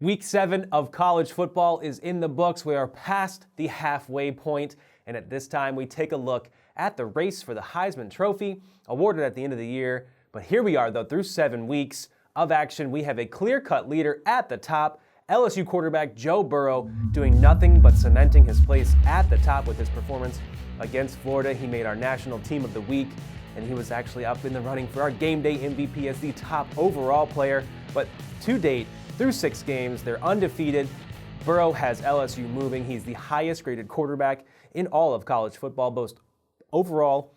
Week 7 of college football is in the books. We are past the halfway point, and at this time we take a look at the race for the Heisman Trophy, awarded at the end of the year. But here we are, though, through 7 weeks of action. We have a clear-cut leader at the top, LSU quarterback Joe Burrow, doing nothing but cementing his place at the top with his performance against Florida. He made our National Team of the Week, and he was actually up in the running for our Game Day MVP as the top overall player. But to date, through 6 games, they're undefeated. Burrow has LSU moving. He's the highest graded quarterback in all of college football, both overall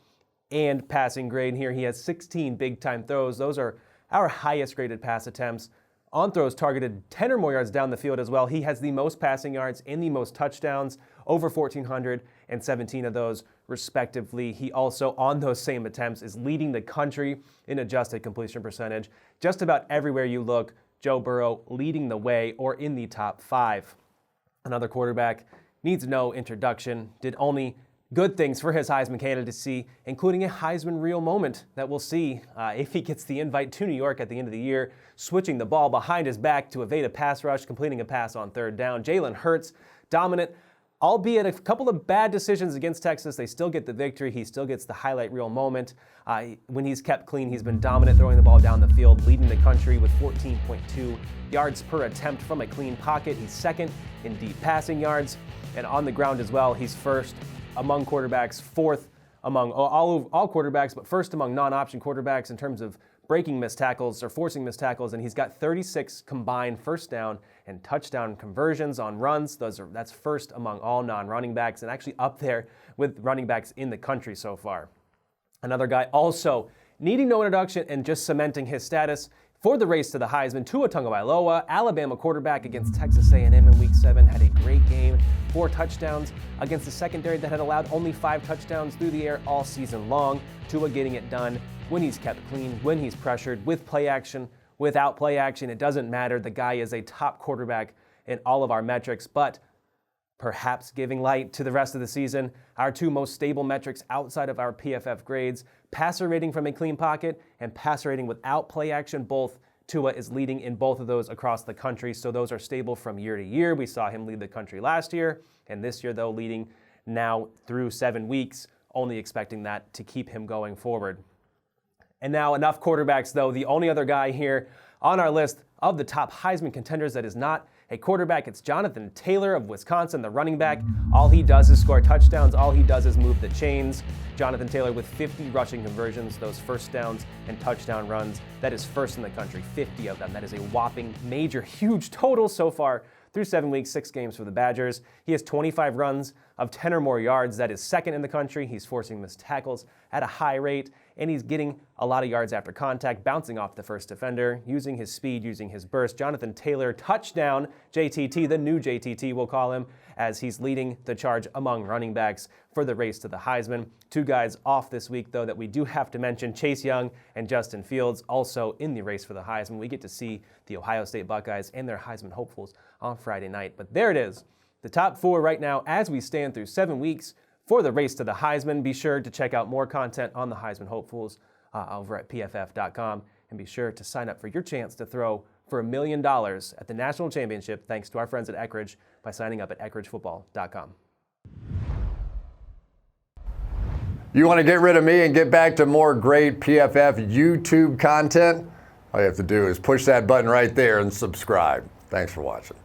and passing grade. Here he has 16 big-time throws. Those are our highest graded pass attempts. On throws targeted 10 or more yards down the field as well. He has the most passing yards and the most touchdowns, over 1,417 of those respectively. He also, on those same attempts, is leading the country in adjusted completion percentage. Just about everywhere you look, Joe Burrow leading the way or in the top 5. Another quarterback needs no introduction, did only good things for his Heisman candidacy, including a Heisman real moment that we'll see if he gets the invite to New York at the end of the year, switching the ball behind his back to evade a pass rush, completing a pass on 3rd down. Jalen Hurts, dominant, albeit a couple of bad decisions against Texas. They still get the victory. He still gets the highlight reel moment. When he's kept clean, he's been dominant, throwing the ball down the field, leading the country with 14.2 yards per attempt from a clean pocket. He's second in deep passing yards, and on the ground as well, he's first among quarterbacks, fourth among all quarterbacks, but first among non-option quarterbacks in terms of breaking missed tackles or forcing missed tackles, and he's got 36 combined first down and touchdown conversions on runs. That's first among all non-running backs and actually up there with running backs in the country so far. Another guy also needing no introduction and just cementing his status for the race to the Heisman, Tua Tagovailoa, Alabama quarterback against Texas A&M in Week 7, had a great game, 4 touchdowns against a secondary that had allowed only 5 touchdowns through the air all season long. Tua getting it done when he's kept clean, when he's pressured, with play action, without play action. It doesn't matter. The guy is a top quarterback in all of our metrics, but perhaps giving light to the rest of the season. Our 2 most stable metrics outside of our PFF grades, passer rating from a clean pocket and passer rating without play action. Both Tua is leading in both of those across the country, so those are stable from year to year. We saw him lead the country last year, and this year, though, leading now through 7 weeks, only expecting that to keep him going forward. And now enough quarterbacks, though. The only other guy here on our list of the top Heisman contenders that is not a quarterback, it's Jonathan Taylor of Wisconsin, the running back. All he does is score touchdowns. All he does is move the chains. Jonathan Taylor with 50 rushing conversions, those first downs and touchdown runs. That is first in the country, 50 of them. That is a whopping, major, huge total so far through 7 weeks, 6 games for the Badgers. He has 25 runs of 10 or more yards. That is second in the country. He's forcing missed tackles at a high rate, and he's getting a lot of yards after contact, bouncing off the first defender, using his speed, using his burst. Jonathan Taylor, touchdown JTT, the new JTT we'll call him, as he's leading the charge among running backs for the race to the Heisman. 2 guys off this week, though, that we do have to mention, Chase Young and Justin Fields, also in the race for the Heisman. We get to see the Ohio State Buckeyes and their Heisman hopefuls on Friday night. But there it is, the top 4 right now as we stand through 7 weeks for the race to the Heisman. Be sure to check out more content on the Heisman hopefuls over at PFF.com, and be sure to sign up for your chance to throw for $1 million at the National Championship, thanks to our friends at Eckrich, by signing up at EckrichFootball.com. You want to get rid of me and get back to more great PFF YouTube content? All you have to do is push that button right there and subscribe. Thanks for watching.